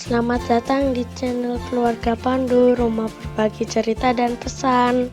Selamat datang di channel Keluarga Pandu, rumah berbagi cerita dan pesan.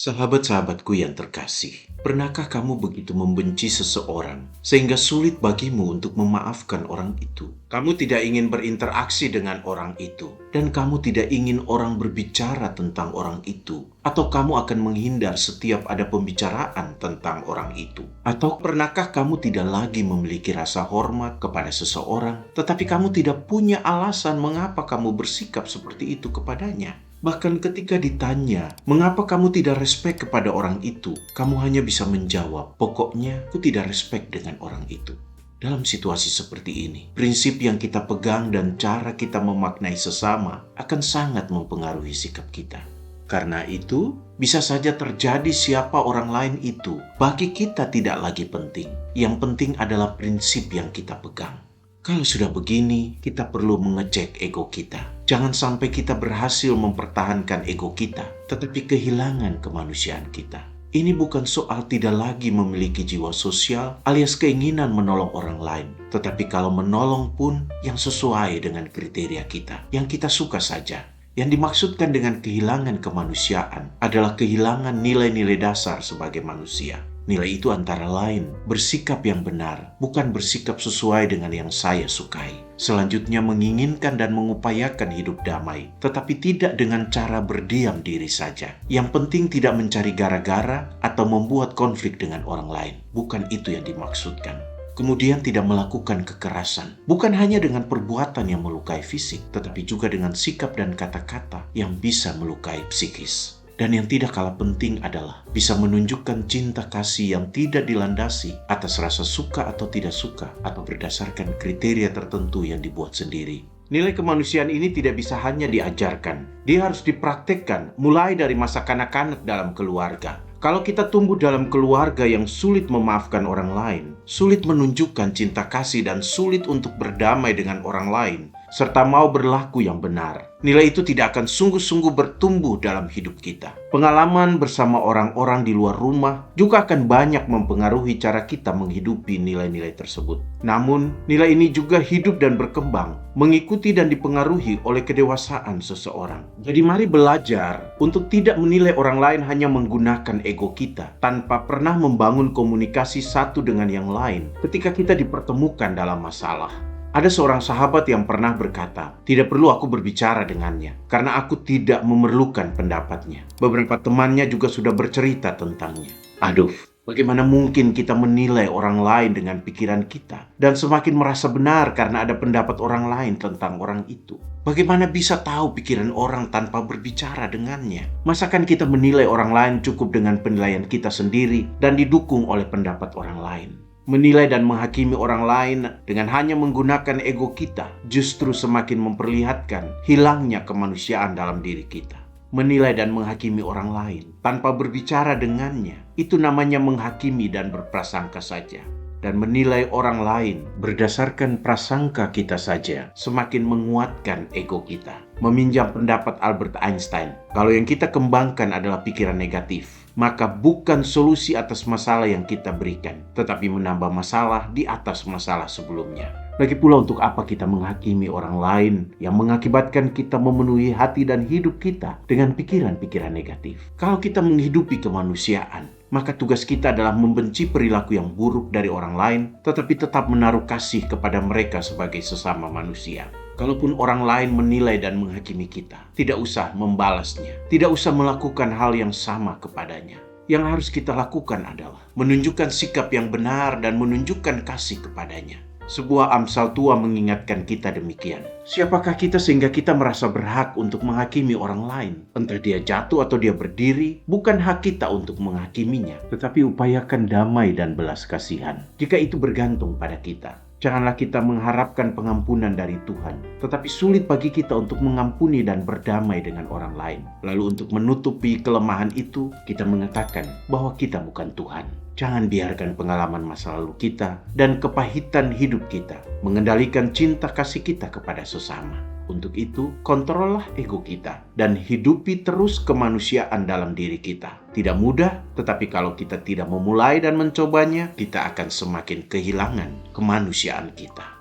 Sahabat-sahabatku yang terkasih, pernahkah kamu begitu membenci seseorang sehingga sulit bagimu untuk memaafkan orang itu? Kamu tidak ingin berinteraksi dengan orang itu, dan kamu tidak ingin orang berbicara tentang orang itu, atau kamu akan menghindar setiap ada pembicaraan tentang orang itu. Atau pernahkah kamu tidak lagi memiliki rasa hormat kepada seseorang, tetapi kamu tidak punya alasan mengapa kamu bersikap seperti itu kepadanya? Bahkan ketika ditanya, mengapa kamu tidak respek kepada orang itu? Kamu hanya bisa menjawab, pokoknya aku tidak respek dengan orang itu. Dalam situasi seperti ini, prinsip yang kita pegang dan cara kita memaknai sesama akan sangat mempengaruhi sikap kita. Karena itu, bisa saja terjadi siapa orang lain itu, bagi kita tidak lagi penting. Yang penting adalah prinsip yang kita pegang. Kalau sudah begini, kita perlu mengecek ego kita. Jangan sampai kita berhasil mempertahankan ego kita, tetapi kehilangan kemanusiaan kita. Ini bukan soal tidak lagi memiliki jiwa sosial alias keinginan menolong orang lain. Tetapi kalau menolong pun yang sesuai dengan kriteria kita, yang kita suka saja. Yang dimaksudkan dengan kehilangan kemanusiaan adalah kehilangan nilai-nilai dasar sebagai manusia. Nilai itu antara lain bersikap yang benar, bukan bersikap sesuai dengan yang saya sukai. Selanjutnya menginginkan dan mengupayakan hidup damai, tetapi tidak dengan cara berdiam diri saja. Yang penting tidak mencari gara-gara atau membuat konflik dengan orang lain. Bukan itu yang dimaksudkan. Kemudian tidak melakukan kekerasan, bukan hanya dengan perbuatan yang melukai fisik, tetapi juga dengan sikap dan kata-kata yang bisa melukai psikis. Dan yang tidak kalah penting adalah bisa menunjukkan cinta kasih yang tidak dilandasi atas rasa suka atau tidak suka, atau berdasarkan kriteria tertentu yang dibuat sendiri. Nilai kemanusiaan ini tidak bisa hanya diajarkan, dia harus dipraktekkan mulai dari masa kanak-kanak dalam keluarga. Kalau kita tumbuh dalam keluarga yang sulit memaafkan orang lain, sulit menunjukkan cinta kasih dan sulit untuk berdamai dengan orang lain, serta mau berlaku yang benar, nilai itu tidak akan sungguh-sungguh bertumbuh dalam hidup kita. Pengalaman bersama orang-orang di luar rumah juga akan banyak mempengaruhi cara kita menghidupi nilai-nilai tersebut. Namun, nilai ini juga hidup dan berkembang, mengikuti dan dipengaruhi oleh kedewasaan seseorang. Jadi mari belajar untuk tidak menilai orang lain hanya menggunakan ego kita, tanpa pernah membangun komunikasi satu dengan yang lain ketika kita dipertemukan dalam masalah. Ada seorang sahabat yang pernah berkata, tidak perlu aku berbicara dengannya, karena aku tidak memerlukan pendapatnya. Beberapa temannya juga sudah bercerita tentangnya. Aduh, bagaimana mungkin kita menilai orang lain dengan pikiran kita, dan semakin merasa benar karena ada pendapat orang lain tentang orang itu? Bagaimana bisa tahu pikiran orang tanpa berbicara dengannya? Masakan kita menilai orang lain cukup dengan penilaian kita sendiri dan didukung oleh pendapat orang lain? Menilai dan menghakimi orang lain dengan hanya menggunakan ego kita justru semakin memperlihatkan hilangnya kemanusiaan dalam diri kita. Menilai dan menghakimi orang lain tanpa berbicara dengannya, itu namanya menghakimi dan berprasangka saja. Dan menilai orang lain berdasarkan prasangka kita saja semakin menguatkan ego kita. Meminjam pendapat Albert Einstein, kalau yang kita kembangkan adalah pikiran negatif, maka bukan solusi atas masalah yang kita berikan, tetapi menambah masalah di atas masalah sebelumnya. Lagi pula, untuk apa kita menghakimi orang lain yang mengakibatkan kita memenuhi hati dan hidup kita dengan pikiran-pikiran negatif? Kalau kita menghidupi kemanusiaan, maka tugas kita adalah membenci perilaku yang buruk dari orang lain, tetapi tetap menaruh kasih kepada mereka sebagai sesama manusia. Kalaupun orang lain menilai dan menghakimi kita, tidak usah membalasnya, tidak usah melakukan hal yang sama kepadanya. Yang harus kita lakukan adalah menunjukkan sikap yang benar dan menunjukkan kasih kepadanya. Sebuah Amsal tua mengingatkan kita demikian. Siapakah kita sehingga kita merasa berhak untuk menghakimi orang lain? Entah dia jatuh atau dia berdiri, bukan hak kita untuk menghakiminya, tetapi upayakan damai dan belas kasihan. Jika itu bergantung pada kita, janganlah kita mengharapkan pengampunan dari Tuhan, tetapi sulit bagi kita untuk mengampuni dan berdamai dengan orang lain. Lalu untuk menutupi kelemahan itu, kita mengatakan bahwa kita bukan Tuhan. Jangan biarkan pengalaman masa lalu kita dan kepahitan hidup kita mengendalikan cinta kasih kita kepada sesama. Untuk itu, kontrollah ego kita dan hidupi terus kemanusiaan dalam diri kita. Tidak mudah, tetapi kalau kita tidak memulai dan mencobanya, kita akan semakin kehilangan kemanusiaan kita.